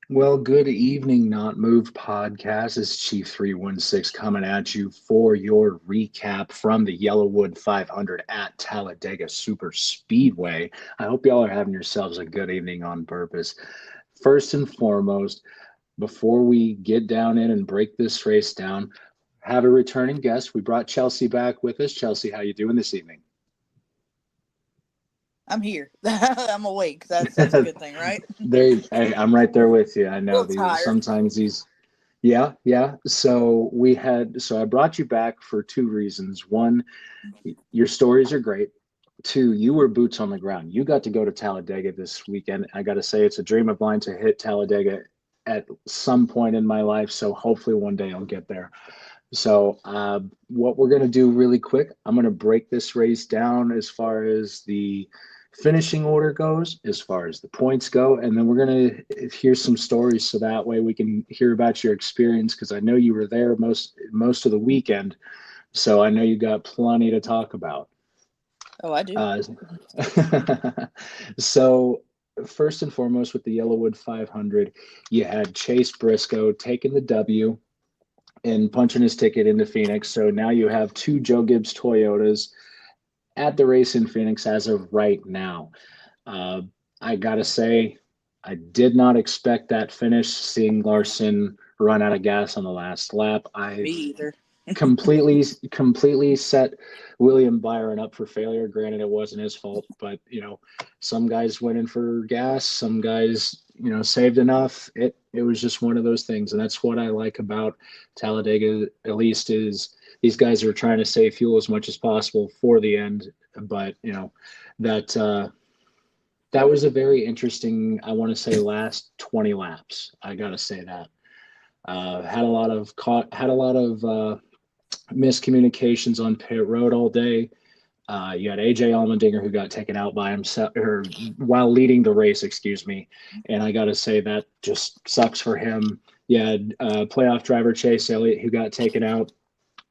Well, good evening, Not Moved podcast. This is Chief 316 coming at you for your recap from the Yellowwood 500 at Talladega Super Speedway. I hope y'all are having yourselves a good evening on purpose. First and foremost, before we get down in and break this race down, have a returning guest. We brought Chelsea back with us. Chelsea, how you doing this evening? I'm here. I'm awake. That's a good thing, right? I'm right there with you. I A know little these tired. sometimes these. Yeah, yeah. So I brought you back for two reasons. One, your stories are great. Two, you were boots on the ground. You got to go to Talladega this weekend. I got to say, it's a dream of mine to hit Talladega at some point in my life. So hopefully one day I'll get there. So what we're going to do really quick, I'm going to break this race down as far as the finishing order goes, as far as the points go, and then we're going to hear some stories so that way we can hear about your experience because I know you were there most of the weekend, so I know you got plenty to talk about. Oh, I do. Uh, so first and foremost, with the Yellowwood 500, you had Chase Briscoe taking the W and punching his ticket into Phoenix. So now you have two Joe Gibbs Toyotas at the race in Phoenix as of right now. Uh, I gotta say, I did not expect that finish. Seeing Larson run out of gas on the last lap, I Me either. completely set William Byron up for failure. Granted, it wasn't his fault, but some guys went in for gas, some guys saved enough. It was just one of those things, and that's what I like about Talladega. At least is these guys are trying to save fuel as much as possible for the end. But that that was a very interesting. I want to say last 20 laps. I gotta say that had a lot of miscommunications on pit road all day. You had AJ Allmendinger who got taken out by himself or while leading the race, excuse me. And I got to say that just sucks for him. You had playoff driver Chase Elliott who got taken out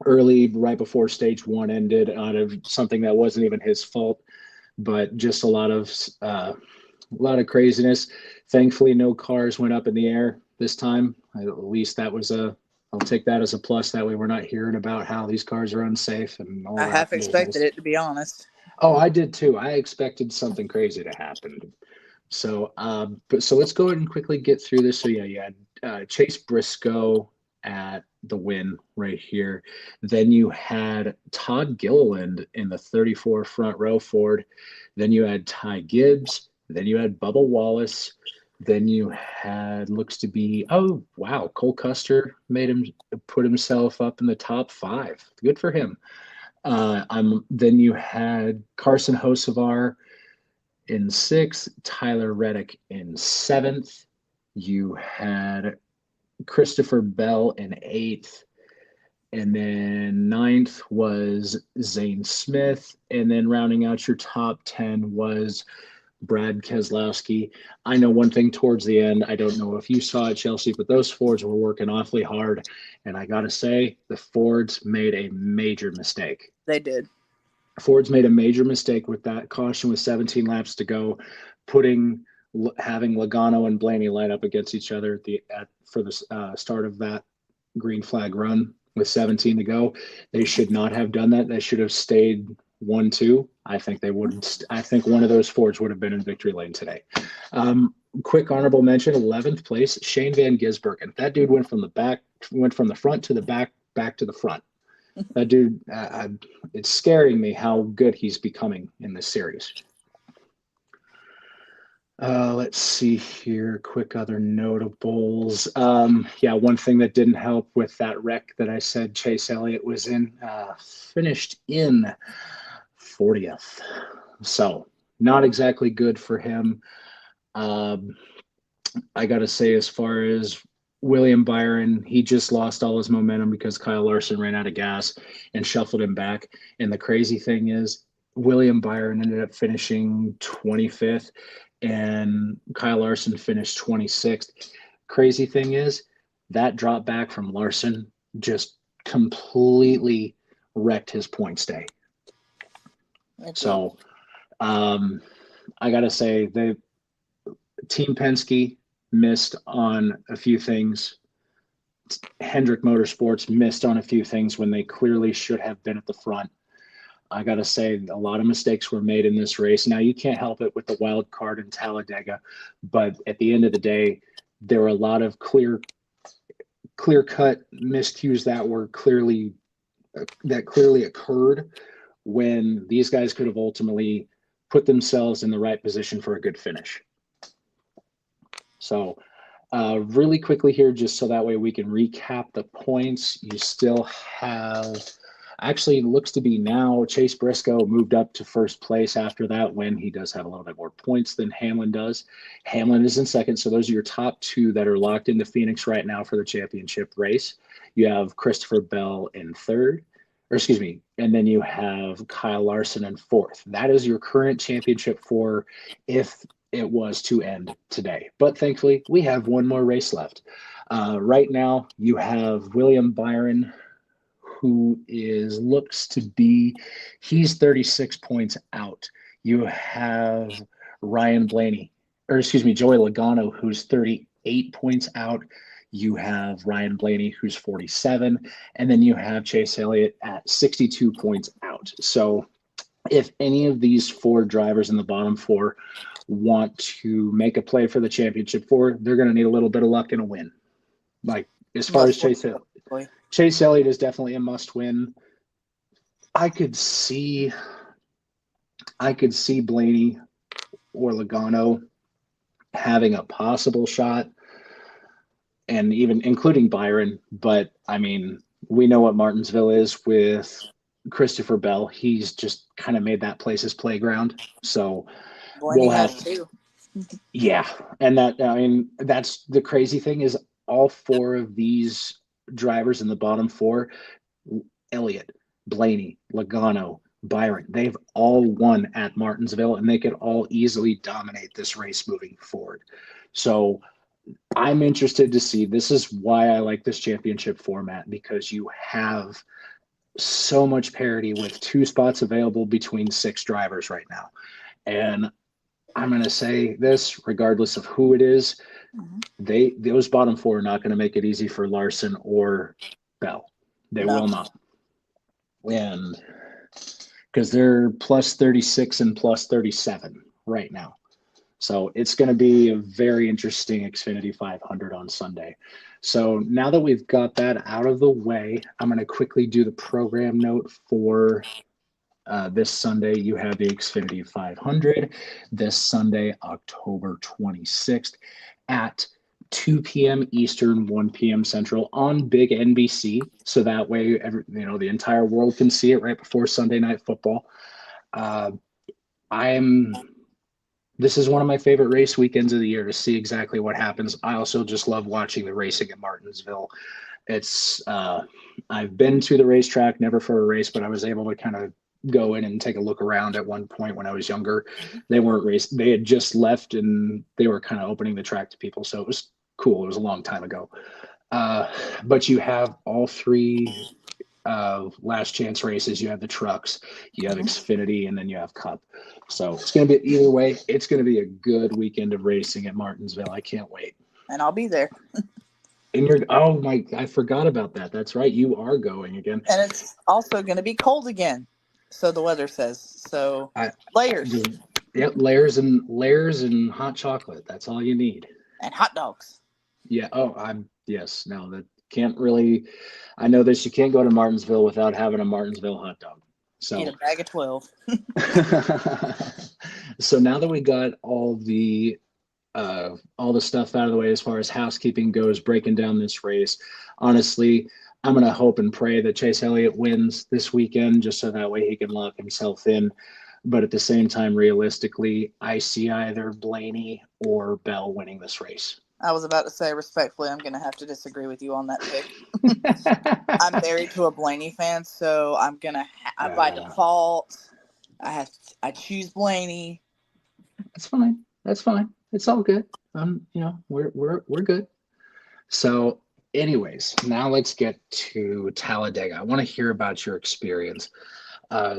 early, right before stage one ended, out of something that wasn't even his fault, but just a lot of craziness. Thankfully, no cars went up in the air this time. At least that was a. I'll take that as a plus. That way, we're not hearing about how these cars are unsafe and all I that half expected business. it, to be honest. Oh, I did too. I expected something crazy to happen. So let's go ahead and quickly get through this. So yeah, you had Chase Briscoe at the win right here. Then you had Todd Gilliland in the 34 front row Ford. Then you had Ty Gibbs. Then you had Bubba Wallace. Then you had looks to be Cole Custer made him put himself up in the top five. Good for him. Then you had Carson Hocevar in sixth, Tyler Reddick in seventh. You had Christopher Bell in eighth. And then ninth was Zane Smith. And then rounding out your top 10 was Brad Keselowski. I know one thing towards the end, I don't know if you saw it, Chelsea, but those Fords were working awfully hard. And I got to say, the Fords made a major mistake. They did. Ford's made a major mistake with that caution with 17 laps to go, putting having Logano and Blaney line up against each other for the start of that green flag run with 17 to go. They should not have done that. They should have stayed 1-2. I think they would. I think one of those Fords would have been in victory lane today. Quick honorable mention: 11th place, Shane Van Gisbergen. That dude went from the front to the back to the front. That dude, it's scaring me how good he's becoming in this series. Let's see here. Quick other notables. Yeah, one thing that didn't help with that wreck that I said Chase Elliott was in, finished in 40th. So not exactly good for him. Um, I got to say, as far as William Byron, he just lost all his momentum because Kyle Larson ran out of gas and shuffled him back. And the crazy thing is, William Byron ended up finishing 25th and Kyle Larson finished 26th. Crazy thing is, that drop back from Larson just completely wrecked his points day. It did. So I got to say, Team Penske missed on a few things. Hendrick Motorsports missed on a few things when they clearly should have been at the front. I got to say, a lot of mistakes were made in this race. Now, you can't help it with the wild card in Talladega, but at the end of the day, there were a lot of clear-cut miscues that clearly occurred when these guys could have ultimately put themselves in the right position for a good finish. So really quickly here, just so that way we can recap the points. You still have, actually looks to be now, Chase Briscoe moved up to first place after that win. He does have a little bit more points than Hamlin does. Hamlin is in second, so those are your top two that are locked into Phoenix right now for the championship race. You have Christopher Bell in third, and then you have Kyle Larson in fourth. That is your current championship four if it was to end today. But thankfully, we have one more race left. Right now, you have William Byron, who looks to be, he's 36 points out. You have Joey Logano, who's 38 points out. You have Ryan Blaney, who's 47, and then you have Chase Elliott at 62 points out. So if any of these four drivers in the bottom four want to make a play for the championship four, they're going to need a little bit of luck and a win. Like, as far as Chase Elliott is definitely a must win. I could see Blaney or Logano having a possible shot, and even including Byron. But I mean, we know what Martinsville is with Christopher Bell. He's just kind of made that place his playground. So Blaney has too. Yeah. And that's the crazy thing is all four of these drivers in the bottom four, Elliott, Blaney, Logano, Byron, they've all won at Martinsville, and they could all easily dominate this race moving forward. So I'm interested to see. This is why I like this championship format, because you have so much parity with two spots available between six drivers right now. And I'm going to say this, regardless of who it is, those bottom four are not going to make it easy for Larson or Bell. They will not. And because they're plus 36 and plus 37 right now. So it's going to be a very interesting Xfinity 500 on Sunday. So now that we've got that out of the way, I'm going to quickly do the program note for this Sunday. You have the Xfinity 500 this Sunday, October 26th at 2 p.m. Eastern, 1 p.m. Central on Big NBC. So that way, the entire world can see it right before Sunday Night Football. This is one of my favorite race weekends of the year to see exactly what happens. I also just love watching the racing at Martinsville. It's I've been to the racetrack, never for a race, but I was able to kind of go in and take a look around at one point when I was younger. They weren't raced. They had just left and they were kind of opening the track to people. So it was cool. It was a long time ago. But you have all three last chance races. You have the trucks, you have Xfinity, and then you have Cup. So it's going to be, either way, it's going to be a good weekend of racing at Martinsville. I can't wait. And I'll be there. I forgot about that. That's right. You are going again. And it's also going to be cold again. So the weather says. So layers. Yep, layers and hot chocolate. That's all you need. And hot dogs. Yeah. Yes. No, that can't really. I know this. You can't go to Martinsville without having a Martinsville hot dog. So eat a bag of 12. So now that we got all the stuff out of the way as far as housekeeping goes, breaking down this race, honestly, I'm going to hope and pray that Chase Elliott wins this weekend just so that way he can lock himself in. But at the same time, realistically, I see either Blaney or Bell winning this race. I was about to say, respectfully, I'm going to have to disagree with you on that pick. I'm married to a Blaney fan, so I'm going to, by default, I choose Blaney. That's fine. It's all good. We're good. So anyways, now let's get to Talladega. I want to hear about your experience.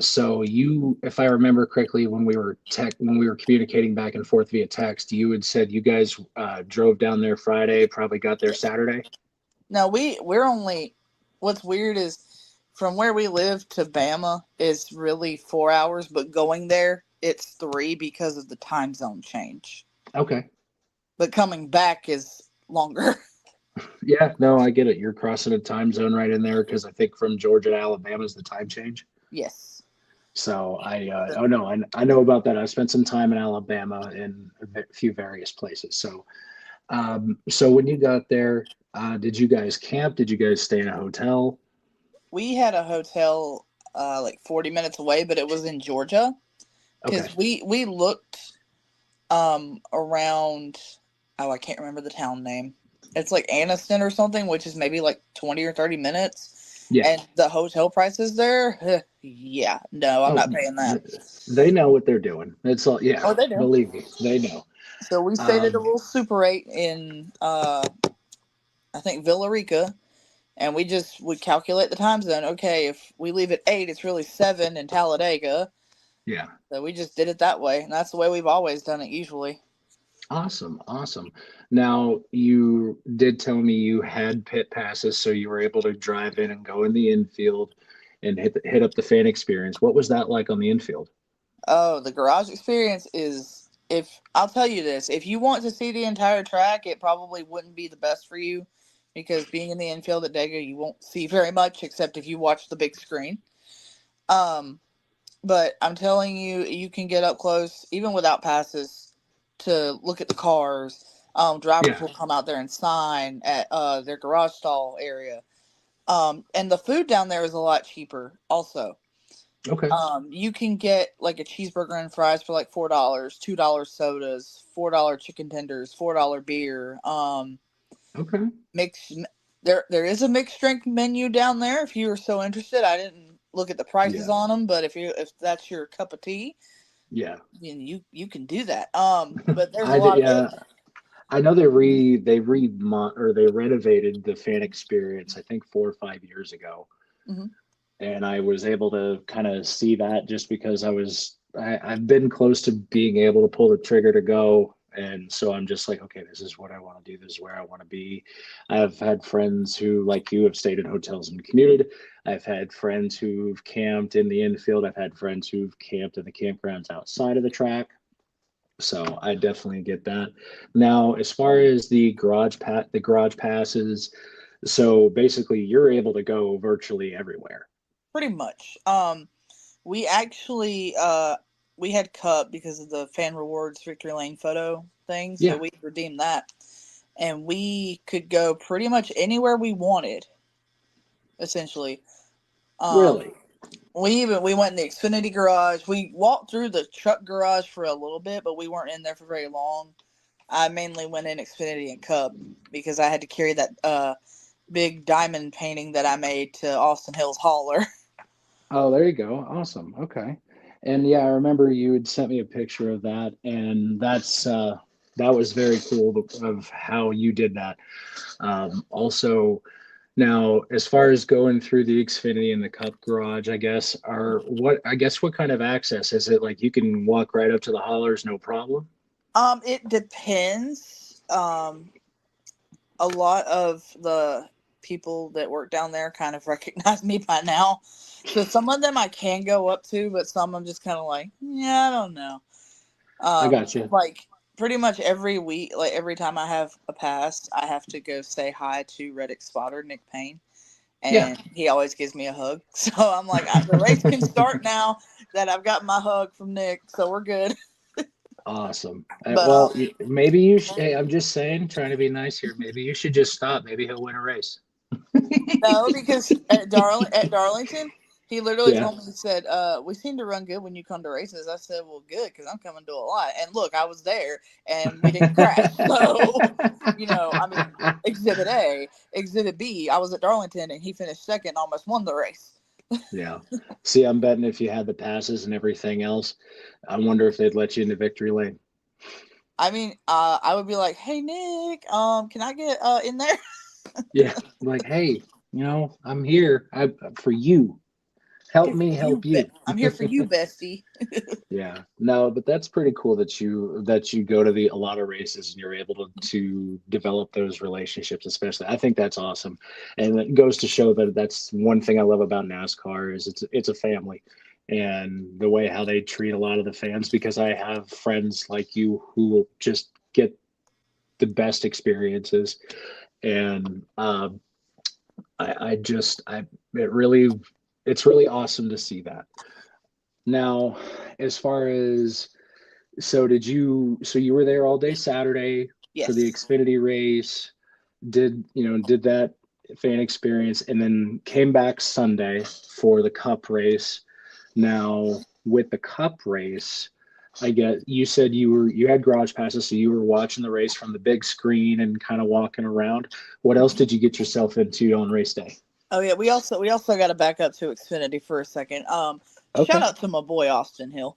So you, if I remember correctly, when we were communicating back and forth via text, you had said you guys drove down there Friday, probably got there Saturday. No, we're only. What's weird is from where we live to Bama is really 4 hours, but going there it's three because of the time zone change. Okay. But coming back is longer. Yeah, no, I get it. You're crossing a time zone right in there because I think from Georgia to Alabama is the time change. Yes. So oh no, I know about that. I spent some time in Alabama in a few various places. So when you got there, did you guys camp? Did you guys stay in a hotel? We had a hotel like 40 minutes away, but it was in Georgia Okay. because we looked around. Oh, I can't remember the town name. It's like Anniston or something, which is maybe like 20 or 30 minutes. Yeah. And the hotel prices there, yeah, no, I'm Oh, not paying that. they know what they're doing. It's all, yeah, Oh, they do. believe me, they know. So we stayed at a Um, little Super 8 in, I think, Villarica. And we just would calculate the time zone. Okay, if we leave at 8, it's really 7 in Talladega. yeah. So we just did it that way. And that's the way we've always done it usually. Awesome, awesome. Now, you did tell me you had pit passes, so you were able to drive in and go in the infield and hit up the fan experience. What was that like on the infield? Oh, the garage experience is, if I'll tell you this, if you want to see the entire track, it probably wouldn't be the best for you because being in the infield at Dega, you won't see very much except if you watch the big screen. Um, but I'm telling you, you can get up close, even without passes, to look at the cars. Drivers Yeah. will come out there and sign at their garage stall area. And the food down there is a lot cheaper, also. Okay. You can get like a cheeseburger and fries for like $4, $2 sodas, $4 chicken tenders, $4 beer. Okay. Mix there is a mixed drink menu down there if you are so interested. I didn't look at the prices Yeah. on them, but if that's your cup of tea, Yeah. then you can do that. But there's a I did, lot of yeah. I know they renovated the fan experience, I think 4 or 5 years ago. mhm. And I was able to kind of see that just because I've been close to being able to pull the trigger to go. And so I'm just like, okay, this is what I want to do. This is where I want to be. I've had friends who, like you, have stayed in hotels and commuted. I've had friends who've camped in the infield. I've had friends who've camped in the campgrounds outside of the track. So I definitely get that. Now, as far as the garage passes, so basically you're able to go virtually everywhere. Pretty much. We actually we had Cup because of the fan rewards victory lane photo thing, so Yeah, we redeemed that, and we could go pretty much anywhere we wanted. Essentially, um, really. we went in the Xfinity garage. We walked through the truck garage for a little bit, but we weren't in there for very long. I mainly went in Xfinity and Cup because I had to carry that big diamond painting that I made to Austin Hills Hauler. Oh, there you go. Awesome. Okay. And yeah, I remember you had sent me a picture of that, and that was very cool of how you did that. Also, now as far as going through the Xfinity and the Cup garage, I guess what kind of access is it? Like you can walk right up to the haulers, no problem. It depends. A lot of the people that work down there kind of recognize me by now. So some of them I can go up to, but some I'm just kind of like, yeah, I don't know. I got you. Like pretty much every week, like every time I have a pass, I have to go say hi to Reddick spotter Nick Payne, Yeah. and he always gives me a hug. So I'm like, the race can start now that I've got my hug from Nick, so we're good. Awesome. But Well, maybe you should. Hey, I'm just saying, trying to be nice here. Maybe you should just stop. Maybe he'll win a race. no, because at Darlington, he literally Yeah. told me, he said, we seem to run good when you come to races. I said, well, good, because I'm coming to a lot. And look, I was there, and we didn't crash. So, I mean, Exhibit A, Exhibit B, I was at Darlington, and he finished second, almost won the race. Yeah. See, I'm betting if you had the passes and everything else, I wonder if they'd let you into victory lane. I mean, I would be like, hey, Nick, can I get in there? Yeah. Like, hey, I'm here for you. help me help you. I'm here for you, bestie. Yeah, no, but that's pretty cool that you go to a lot of races and you're able to develop those relationships, especially. I think that's awesome, and it goes to show that that's one thing I love about NASCAR is it's a family, and the way how they treat a lot of the fans. Because I have friends like you who will just get the best experiences, and it really it's really awesome to see that. Now, as far as so you were there all day Saturday for the Yes. Xfinity race, did that fan experience, and then came back Sunday for the Cup race. Now, with the Cup race, I get you said you had garage passes, so you were watching the race from the big screen and kind of walking around. What else did you get yourself into on race day? Oh yeah, we also got to back up to Xfinity for a second. Shout Okay. out to my boy Austin Hill.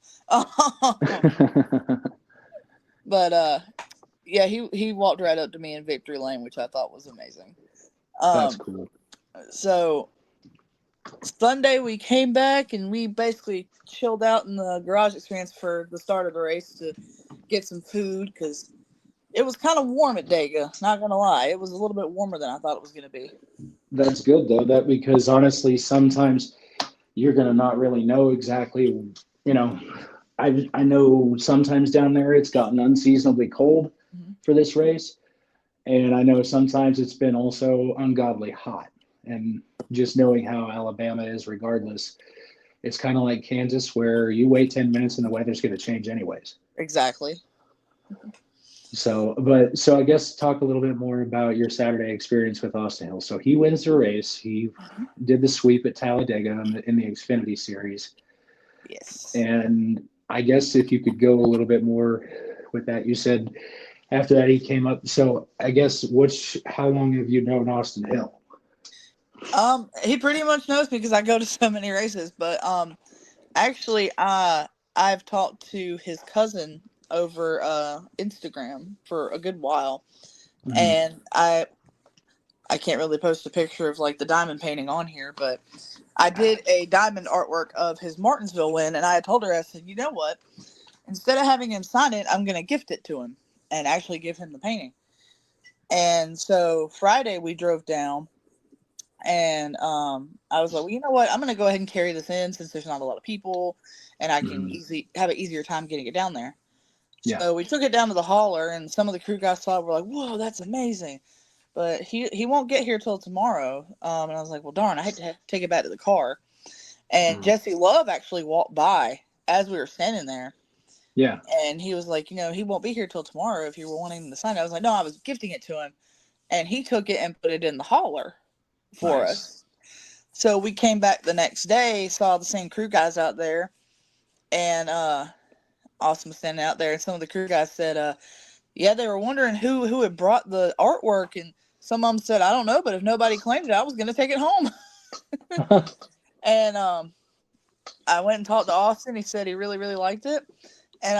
But yeah, he walked right up to me in victory lane, which I thought was amazing. That's Um, cool. so Sunday we came back and we basically chilled out in the garage experience for the start of the race to get some food because it was kind of warm at Dega. Not gonna lie, it was a little bit warmer than I thought it was gonna be. That's good though, that because honestly, sometimes you're gonna not really know exactly, you know. I know sometimes down there it's gotten unseasonably cold Mhm. for this race, and I know sometimes it's been also ungodly hot. And just knowing how Alabama is, regardless, it's kind of like Kansas, where you wait 10 minutes and the weather's going to change anyways. Exactly. So I guess talk a little bit more about your Saturday experience with Austin Hill. So he wins the race. He did the sweep at Talladega in the Xfinity Series. Yes. And I guess if you could go a little bit more with that, you said after that he came up. So I guess how long have you known Austin Hill? He pretty much knows me because I go to so many races. But actually, I've talked to his cousin over Instagram for a good while, Mhm. and I can't really post a picture of like the diamond painting on here, but I did a diamond artwork of his Martinsville win, and I told her, I said, you know what? Instead of having him sign it, I'm gonna gift it to him and actually give him the painting. And so Friday we drove down. And I was like, well, you know what? I'm going to go ahead and carry this in since there's not a lot of people and I can Mhm. easily have an easier time getting it down there. Yeah. So we took it down to the hauler, and some of the crew guys saw it, were like, whoa, that's amazing. But he won't get here till tomorrow. And I was like, well, darn, I hate to take it back to the car. And Mhm. Jesse Love actually walked by as we were standing there. Yeah. And he was like, he won't be here till tomorrow if you were wanting him to sign it. I was like, no, I was gifting it to him. And he took it and put it in the hauler for Nice. us. So we came back the next day, saw the same crew guys out there, and Austin was standing out there, and some of the crew guys said, yeah, they were wondering who had brought the artwork, and some of them said, I don't know, but if nobody claimed it, I was going to take it home. And I went and talked to Austin. He said he really, really liked it. And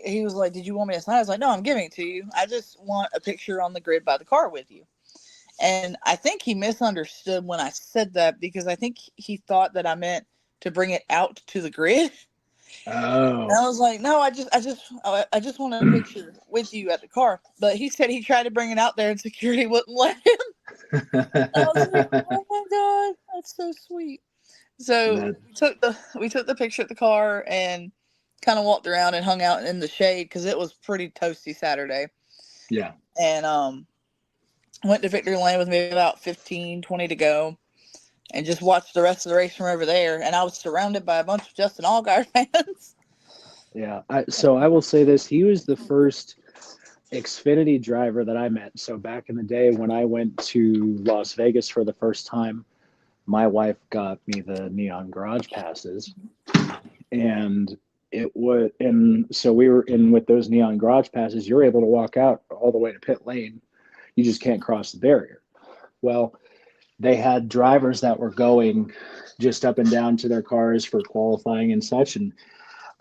he was like, did you want me to sign it? I was like, no, I'm giving it to you. I just want a picture on the grid by the car with you. And I think he misunderstood when I said that because I think he thought that I meant to bring it out to the grid. And Oh. I was like, no, I just want a picture with you at the car. But he said he tried to bring it out there and security wouldn't let him. I was like, oh my God, that's so sweet. So That we took the picture at the car and kind of walked around and hung out in the shade because it was pretty toasty Saturday. yeah. And went to Victory Lane with maybe about 15, 20 to go, and just watched the rest of the race from over there. And I was surrounded by a bunch of Justin Allgaier fans. Yeah. So I will say this: he was the first Xfinity driver that I met. So back in the day when I went to Las Vegas for the first time, my wife got me the neon garage passes, and so we were in with those neon garage passes. You're able to walk out all the way to pit lane. You just can't cross the barrier. Well, they had drivers that were going just up and down to their cars for qualifying and such. And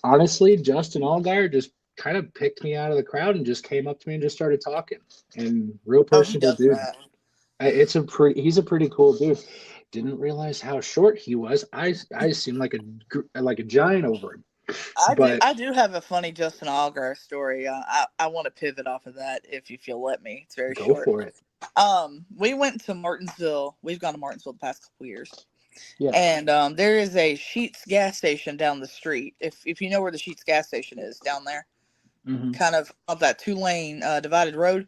honestly, Justin Allgaier just kind of picked me out of the crowd and just came up to me and just started talking. And real Oh, he personable does dude. that. He's a pretty cool dude. didn't realize how short he was. I seemed like a giant over him. But I do have a funny Justin Allgaier story. I want to pivot off of that if you'll let me. It's very go short. for it. We went to Martinsville. We've gone to Martinsville the past couple years. Yeah. And there is a Sheetz gas station down the street. If you know where the Sheetz gas station is down there, kind of up that 2-lane divided road.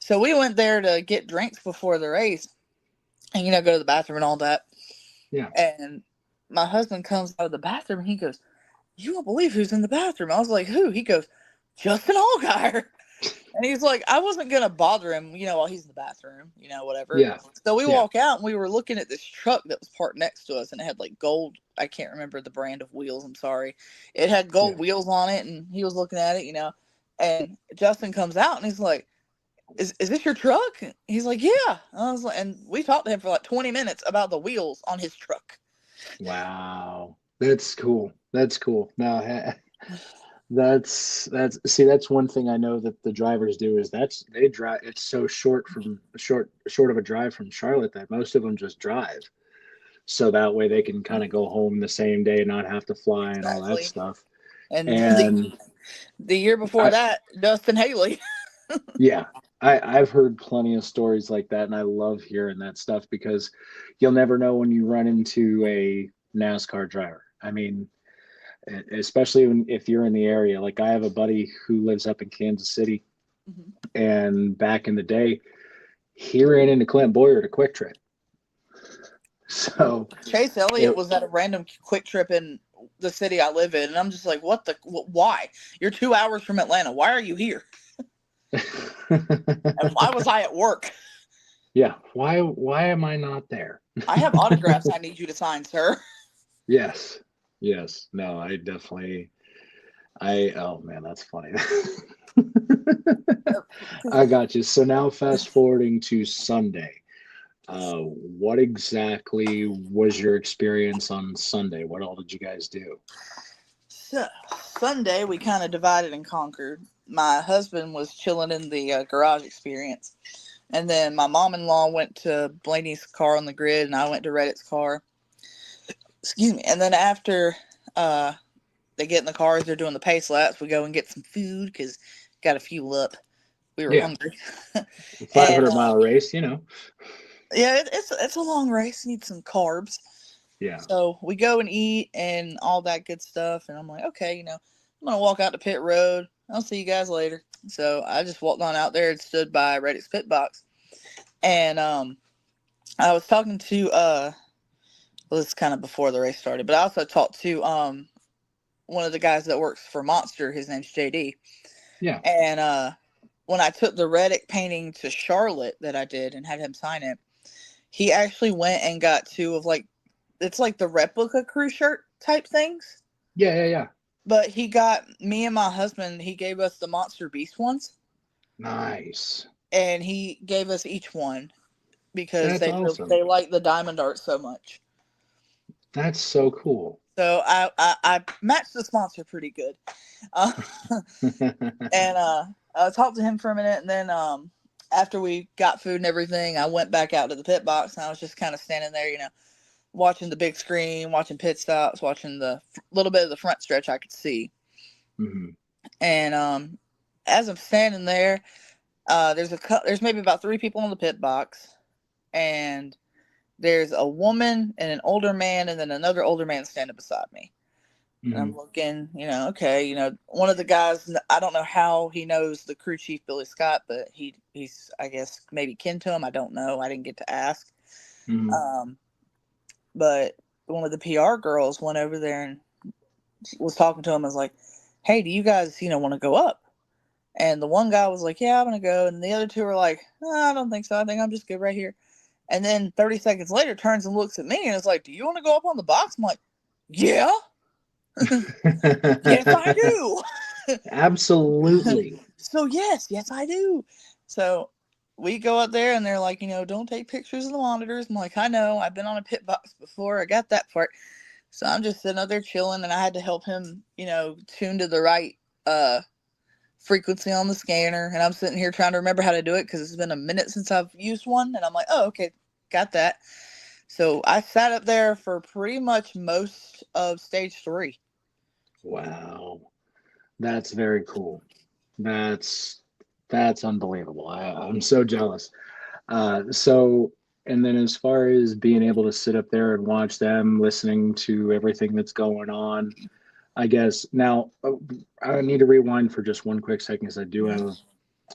So we went there to get drinks before the race, and go to the bathroom and all that. Yeah. And my husband comes out of the bathroom and he goes, "You won't believe who's in the bathroom." I was like, "Who?" He goes, "Justin Allgaier." And he's like, I wasn't going to bother him, while he's in the bathroom, whatever. Yeah. So we walk out and we were looking at this truck that was parked next to us, and it had like gold. I can't remember the brand of wheels. I'm sorry. It had gold wheels on it, and he was looking at it, and Justin comes out and he's like, is this your truck? He's like, yeah. I was like, and we talked to him for like 20 minutes about the wheels on his truck. Wow. That's cool. No, that's one thing I know that the drivers do is they drive. It's so short of a drive from Charlotte that most of them just drive. So that way they can kind of go home the same day and not have to fly and all that stuff. And And the year before that, Dustin Haley. Yeah, I've heard plenty of stories like that, and I love hearing that stuff because you'll never know when you run into a NASCAR driver. I mean, especially if you're in the area. Like I have a buddy who lives up in Kansas City, and back in the day, he ran into Clint Boyer at a Quick Trip. So Chase Elliott was at a random Quick Trip in the city I live in, and I'm just like, why? You're 2 hours from Atlanta. Why are you here? And why was I at work? Yeah, why am I not there? I have autographs I need you to sign, sir. Yes. No, oh man, that's funny. I got you. So now fast forwarding to Sunday. What exactly was your experience on Sunday? What all did you guys do? So, Sunday, we kind of divided and conquered. My husband was chilling in the garage experience. And then my mom-in-law went to Blaney's car on the grid, and I went to Reddit's car. Excuse me. And then after they get in the cars, they're doing the pace laps. We go and get some food because got to fuel up. We were hungry. 500-mile race, Yeah, it's a long race. Need some carbs. Yeah. So we go and eat and all that good stuff. And I'm like, okay, I'm going to walk out to pit road. I'll see you guys later. So I just walked on out there and stood by Reddit's pit box. And I was talking to, well, this is kind of before the race started, but I also talked to one of the guys that works for Monster. His name's JD. Yeah. And when I took the Reddick painting to Charlotte that I did and had him sign it, he actually went and got two of it's like the replica crew shirt type things. Yeah. But he got me and my husband, he gave us the Monster Beast ones. Nice. And he gave us each one because That's awesome. they like the diamond art so much. That's so cool. So I matched the sponsor pretty good. And I talked to him for a minute, and then after we got food and everything, I went back out to the pit box, and I was just kind of standing there, watching the big screen, watching pit stops, watching the little bit of the front stretch I could see. Mm-hmm. And as I'm standing there, there's maybe about 3 people in the pit box, and there's a woman and an older man, and then another older man standing beside me. Mm-hmm. And I'm looking, okay, one of the guys, I don't know how he knows the crew chief, Billy Scott, but he's, I guess, maybe kin to him. I don't know. I didn't get to ask. Mm-hmm. But one of the PR girls went over there and was talking to him and was like, hey, do you guys, want to go up? And the one guy was like, yeah, I'm going to go. And the other 2 were like, I don't think so. I think I'm just good right here. And then 30 seconds later turns and looks at me and is like, do you want to go up on the box? I'm like, yeah. Yes, I do. Absolutely. So yes, I do. So we go up there and they're like, don't take pictures of the monitors. I'm like, I know. I've been on a pit box before. I got that part. So I'm just sitting up there chilling, and I had to help him, tune to the right frequency on the scanner. And I'm sitting here trying to remember how to do it because it's been a minute since I've used one. And I'm like, oh, okay, got that. So I sat up there for pretty much most of stage 3. Wow. That's very cool. That's that's unbelievable. I'm so jealous. So, and then as far as being able to sit up there and watch them, listening to everything that's going on, I guess now I need to rewind for just one quick second because I do have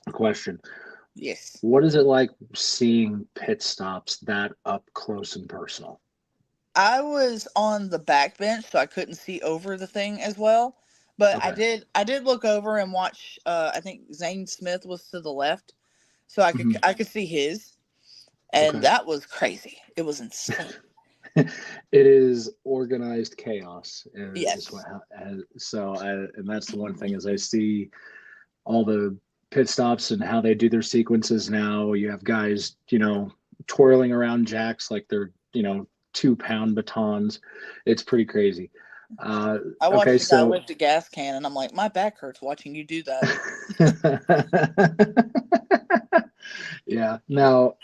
a question. Yes. What is it like seeing pit stops that up close and personal? I was on the back bench, so I couldn't see over the thing as well. But I Okay. did I did look over and watch I think Zane Smith was to the left. So Mhm. I could see his. And Okay. that was crazy. It was insane. It is organized chaos, is Yes. what. And that's the one thing is I see all the pit stops and how they do their sequences now. You have guys, twirling around jacks like they're, 2-pound batons. It's pretty crazy. I Okay, watched a guy so lift a gas can and I'm like, my back hurts watching you do that. yeah. Now,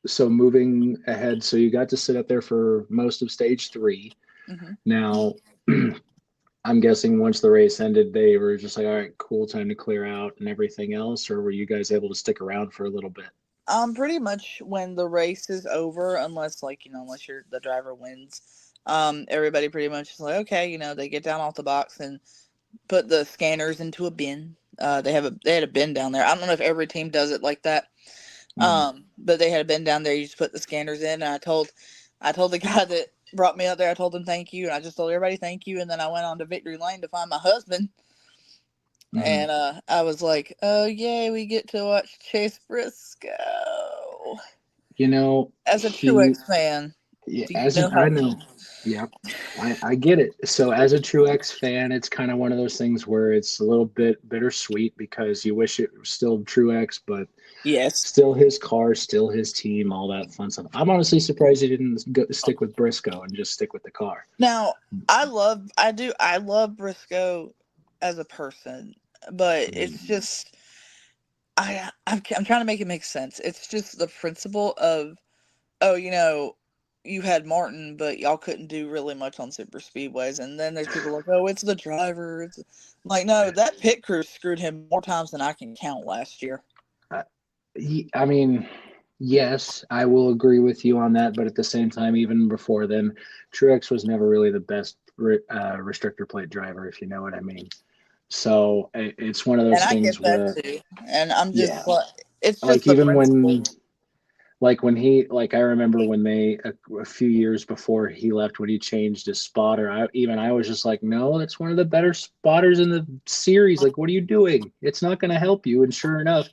so moving ahead, so you got to sit up there for most of stage 3. Hmm. Now, I'm guessing once the race ended, they were just like, all right, cool, time to clear out and everything else, or were you guys able to stick around for a little bit? Pretty much when the race is over, unless unless you're the driver wins, everybody pretty much is like, okay, they get down off the box and put the scanners into a bin. They had a bin down there. I don't know if every team does it like that. Mm. But they had a bin down there. You just put the scanners in. And I told the guy that brought me up there. I told him thank you, and I just told everybody thank you. And then I went on to Victory Lane to find my husband. Hmm. And I was like, oh yay, we get to watch Chase Briscoe. As a He, Truex fan, yeah, do you know I how? know, yeah, I get it. So as a true X fan, it's kind of one of those things where it's a little bit bittersweet because you wish it was still True X, but Yes. still his car, still his team, all that fun stuff. I'm honestly surprised he didn't stick with Briscoe and just stick with the car. Now, I love Briscoe as a person, but Mm. it's just I'm trying to make it make sense. It's just the principle of, oh, you had Martin, but y'all couldn't do really much on super speedways. And then there's people like, oh, it's the driver. It's like, no, that pit crew screwed him more times than I can count last year. Uh, I mean, yes, I will agree with you on that, but at the same time, even before then, Truex was never really the best restrictor plate driver, if you know what I mean. So it's one of And those I things get that where, too. And I'm yeah, just like, it's just like the even principle. like I remember when a few years before he left, when he changed his spotter, I was just like, no, that's one of the better spotters in the series. Like, what are you doing? It's not going to help you. And sure enough,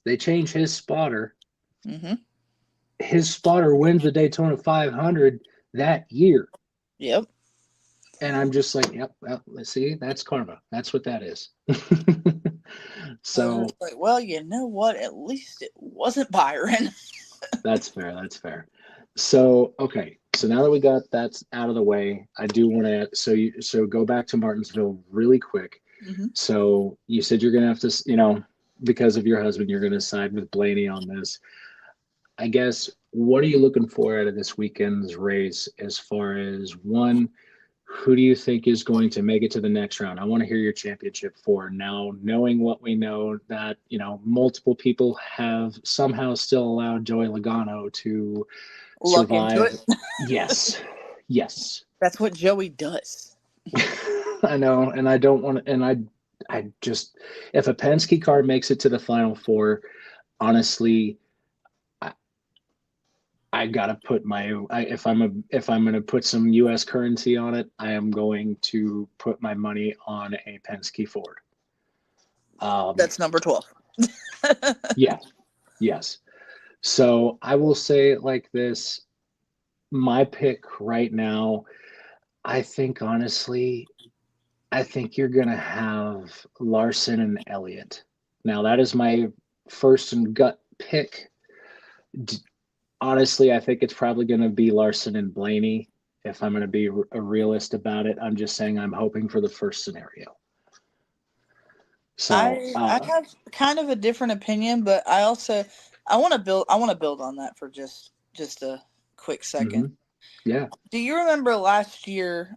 they change his spotter. Hmm. His spotter wins the Daytona 500 that year. Yep. And I'm just like, yep, well, let's see, that's karma. That's what that is. I was So just like, well, you know what? At least it wasn't Byron. that's fair. That's fair. So, okay. So now that we got that out of the way, I do want to, so go back to Martinsville really quick. Hmm. So you said you're going to have to, because of your husband, you're going to side with Blaney on this. I guess, what are you looking for out of this weekend's race as far as one, who do you think is going to make it to the next round? I want to hear your championship for now, knowing what we know that, multiple people have somehow still allowed Joey Logano to Luck into survive. it. Yes. Yes. That's what Joey does. I know. And I don't want to, and I just, if a Penske car makes it to the final four, honestly, I gotta put if I'm gonna put some U.S. currency on it, I am going to put my money on a Penske Ford. Um, That's number 12. yeah, yes. So I will say it like this: my pick right now, I think honestly, I think you're gonna have Larson and Elliott. Now that is my first and gut pick. Honestly, I think it's probably going to be Larson and Blaney. If I'm going to be a realist about it, I'm just saying I'm hoping for the first scenario. So, I have kind of a different opinion, but I want to build on that for just a quick second. Mm-hmm. Yeah. Do you remember last year,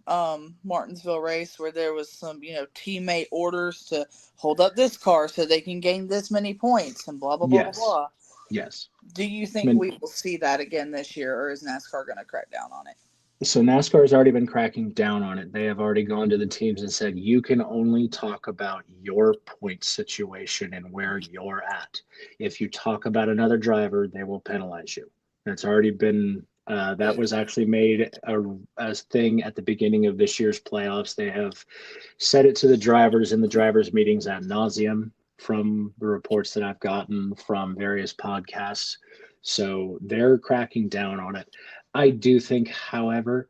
Martinsville race where there was some, teammate orders to hold up this car so they can gain this many points and blah, blah, blah, blah, Yes. blah. Yes. Do you I think mean, we will see that again this year, or is NASCAR going to crack down on it? so NASCAR has already been cracking down on it. They have already gone to the teams and said, you can only talk about your point situation and where you're at. If you talk about another driver, they will penalize you. That's already been, that was actually made a thing at the beginning of this year's playoffs. They have said it to the drivers in the drivers' meetings ad nauseum from the reports that I've gotten from various podcasts. So they're cracking down on it. I do think, however,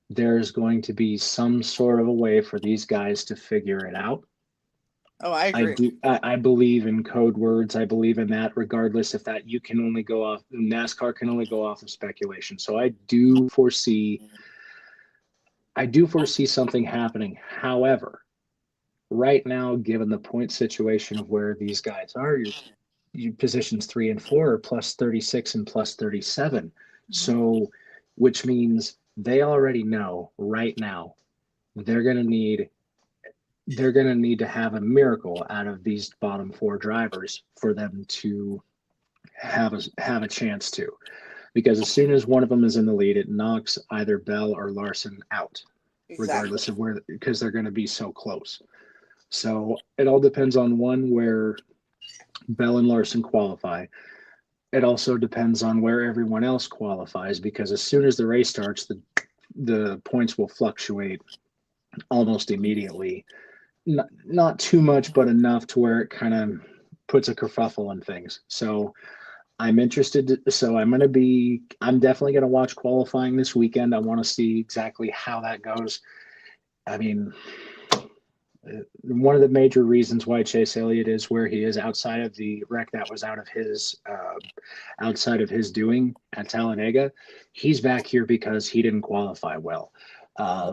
there's going to be some sort of a way for these guys to figure it out. Oh, I agree. I believe in code words. I believe in that, regardless if that you can only go off, NASCAR can only go off of speculation. So I do foresee something happening. However, right now, given the point situation of where these guys are, your positions 3 and 4 are plus 36 and plus 37. So, which means they already know right now they're going to need to have a miracle out of these bottom 4 drivers for them to have a chance to, because as soon as one of them is in the lead, it knocks either Bell or Larson out, regardless of where, because they're going to be so close. So it all depends on where Bell and Larson qualify. It also depends on where everyone else qualifies, because as soon as the race starts, the points will fluctuate almost immediately. Not too much, but enough to where it kind of puts a kerfuffle in things. So I'm interested. So I'm definitely going to watch qualifying this weekend. I want to see exactly how that goes. I mean, one of the major reasons why Chase Elliott is where he is outside of the wreck that was outside of his doing at Talladega, he's back here because he didn't qualify well.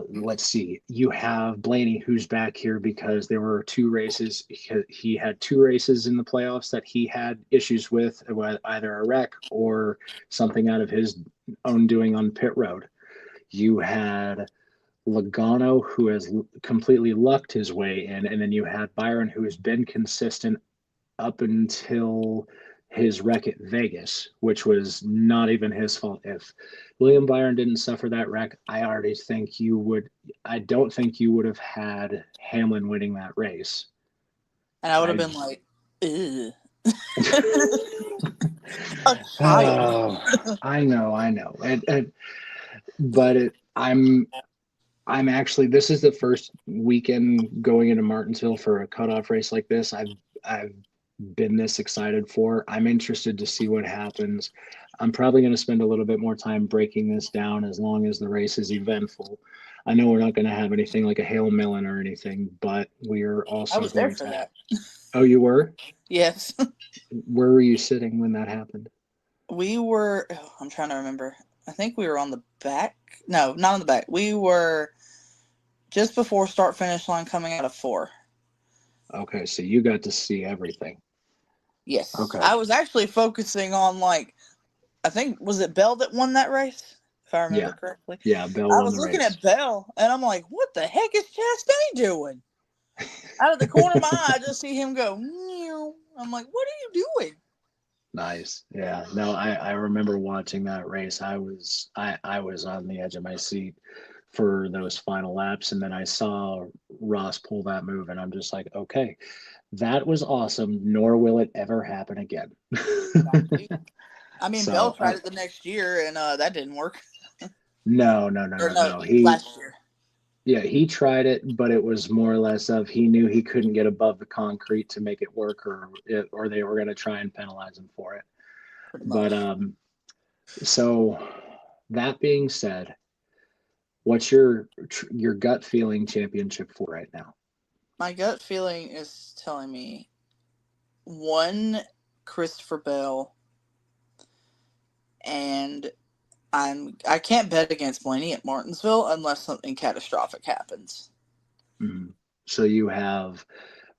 Let's see. You have Blaney, who's back here because there were 2 races. He had 2 races in the playoffs that he had issues with either a wreck or something out of his own doing on pit road. You had Logano, who has completely lucked his way in, and then you had Byron, who has been consistent up until his wreck at Vegas, which was not even his fault. If William Byron didn't suffer that wreck, I don't think you would have had Hamlin winning that race. And I would have been like, ew. I know. But I'm actually, this is the first weekend going into Martinsville for a cutoff race like this I've been this excited for. I'm interested to see what happens. I'm probably going to spend a little bit more time breaking this down as long as the race is eventful. I know we're not going to have anything like a Hail Millen or anything, but we're also I was there for that. Oh, you were? Yes. Where were you sitting when that happened? We were, I'm trying to remember. I think we were on the back. No, not on the back. We were just before start finish line coming out of 4. Okay, so you got to see everything. Yes. Okay. I was actually focusing on, I think, was it Bell that won that race? If I remember correctly. Yeah, Bell I won was the looking race. at Bell, and I'm like, what the heck is Chastain doing? Out of the corner of my eye, I just see him go, meow. I'm like, what are you doing? Nice. Yeah. No, I remember watching that race. I was on the edge of my seat for those final laps, and then I saw Ross pull that move, and I'm just like, okay, that was awesome, nor will it ever happen again. I mean, So, Bell tried it the next year, and that didn't work. No. Last year. Yeah, he tried it, but it was more or less of he knew he couldn't get above the concrete to make it work, or they were going to try and penalize him for it. Pretty much. But so that being said, what's your gut feeling championship for right now? My gut feeling is telling me 1, Christopher Bell, and I can't bet against Blaney at Martinsville unless something catastrophic happens. Mm-hmm. So you have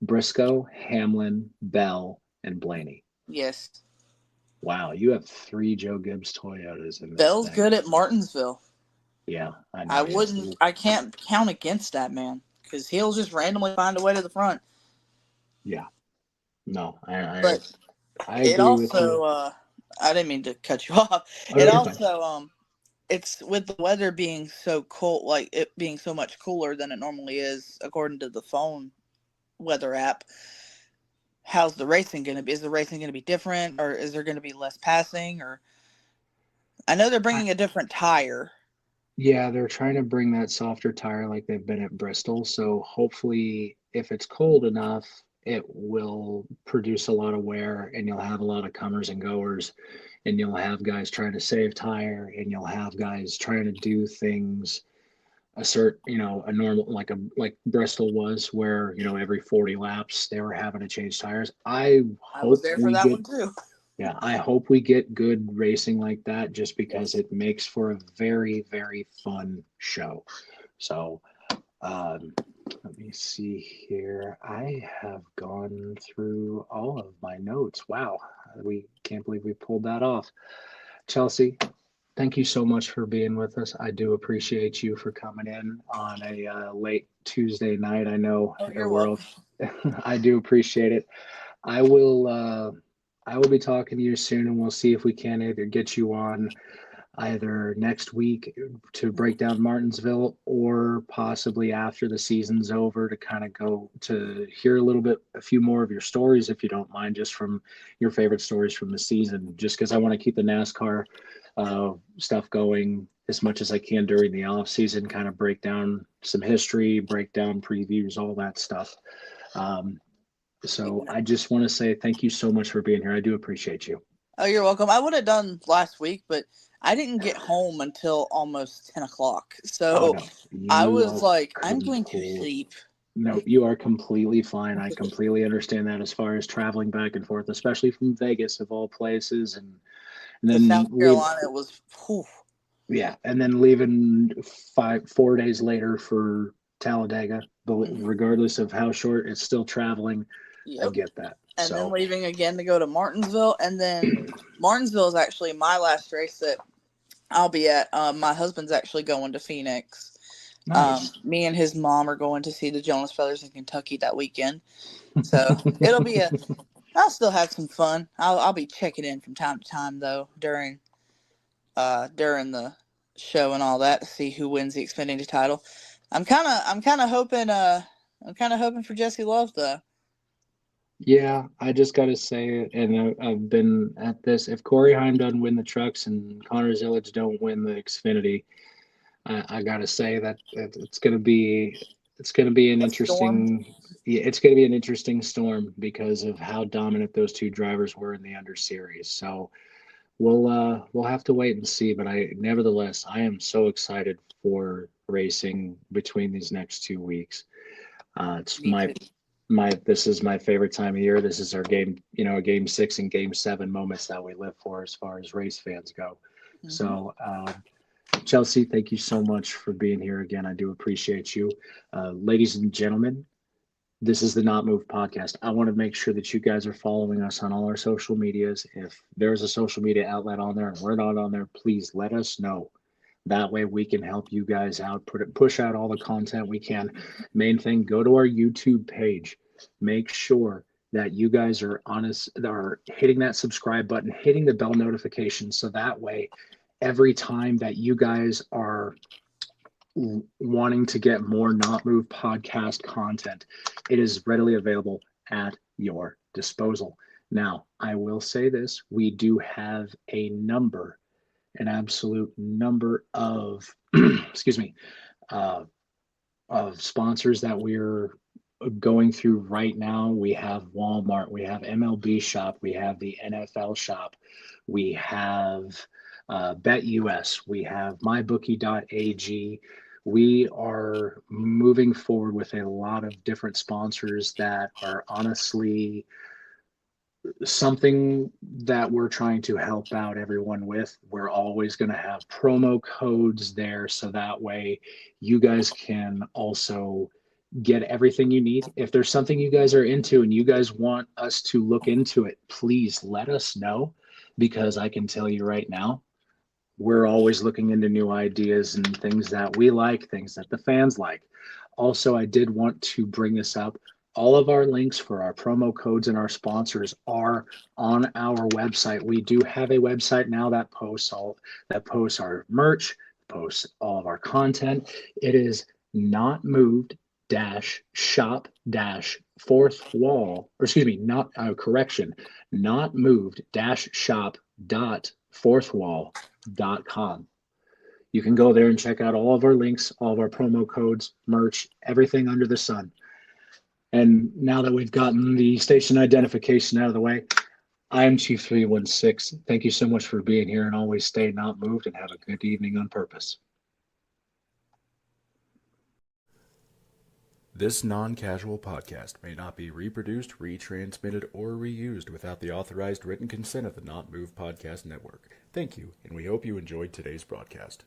Briscoe, Hamlin, Bell, and Blaney. Yes. Wow, you have 3 Joe Gibbs Toyotas in this Bell's thing. good at Martinsville. Yeah, I I know. wouldn't. I can't count against that man because he'll just randomly find a way to the front. Yeah. No, But I it agree with you. also, I didn't mean to cut you off. Oh, It no, you're fine. also, it's with the weather being so cold, like it being so much cooler than it normally is, according to the phone weather app. How's the racing going to be? Is the racing going to be different, or is there going to be less passing? Or I know they're bringing a different tire. Yeah, they're trying to bring that softer tire like they've been at Bristol. So hopefully, if it's cold enough, it will produce a lot of wear and you'll have a lot of comers and goers, and you'll have guys trying to save tire, and you'll have guys trying to do things a normal like Bristol was, where every 40 laps they were having to change tires. I was there for that one too. Yeah, I hope we get good racing like that, just because it makes for a very, very fun show. So, let me see here. I have gone through all of my notes. Wow, we can't believe we pulled that off. Chelsea, thank you so much for being with us. I do appreciate you for coming in on a late Tuesday night. I know Oh, you're we're, welcome. I do appreciate it. I will I will be talking to you soon, and we'll see if we can either get you on either next week to break down Martinsville, or possibly after the season's over to kind of go to hear a few more of your stories, if you don't mind, just from your favorite stories from the season, just because I want to keep the NASCAR stuff going as much as I can during the off season, kind of break down some history, break down previews, all that stuff. So I just want to say thank you so much for being here. I do appreciate you. Oh, you're welcome. I would have done last week, but I didn't get home until almost 10 o'clock. Oh So no, I you was are like, I'm going to complete. sleep. No, you are completely fine. I completely understand that, as far as traveling back and forth, especially from Vegas of all places, and To then South leave. Carolina, it was, whew. Yeah, and then leaving 4 days later for Talladega. But regardless of how short, it's still traveling. I Yep. get that. And then So leaving again to go to Martinsville. And then Martinsville is actually my last race that I'll be at. My husband's actually going to Phoenix. nice. Me and his mom are going to see the Jonas Brothers in Kentucky that weekend. So it'll be I'll still have some fun. I'll be checking in from time to time though during the show and all that to see who wins the Xfinity title. I'm kind of hoping for Jesse Love though. Yeah, I just got to say it, and I've been at this. If Corey Heim doesn't win the trucks and Connor Zillage don't win the Xfinity, I got to say that it's gonna be an A storm. interesting. Yeah, it's gonna be an interesting storm because of how dominant those two drivers were in the under series. So we'll have to wait and see. But nevertheless, I am so excited for racing between these next 2 weeks. It's Me too. this is my favorite time of year. This is our game 6 and game 7 moments that we live for as far as race fans go. Mm-hmm. So, Chelsea, thank you so much for being here again. I do appreciate you. Ladies and gentlemen, this is the Not Move podcast. I want to make sure that you guys are following us on all our social medias. If there's a social media outlet on there and we're not on there, please let us know. That way we can help you guys out, push out all the content we can. Main thing, go to our YouTube page. Make sure that you guys are hitting that subscribe button, hitting the bell notification, so that way every time that you guys are wanting to get more Not Move podcast content, it is readily available at your disposal. Now, I will say this, we do have an absolute number of excuse me, uh, of sponsors that we're going through right now. We have Walmart, we have MLB Shop, we have the NFL Shop, we have BetUS, we have MyBookie.ag. We are moving forward with a lot of different sponsors that are honestly something that we're trying to help out everyone with. We're always going to have promo codes there, so that way you guys can also get everything you need. If there's something you guys are into and you guys want us to look into it, please let us know, because I can tell you right now, we're always looking into new ideas and things that we like, things that the fans like. Also, I did want to bring this up. All of our links for our promo codes and our sponsors are on our website. We do have a website now that posts our merch, posts all of our content. It is not moved shop fourth wall, or excuse me, not correction, not moved shop dot fourth wall.com. You can go there and check out all of our links, all of our promo codes, merch, everything under the sun. And now that we've gotten the station identification out of the way, I'm Chief 316. Thank you so much for being here, and always stay not moved and have a good evening on purpose. This non-casual podcast may not be reproduced, retransmitted, or reused without the authorized written consent of the Not Moved Podcast Network. Thank you, and we hope you enjoyed today's broadcast.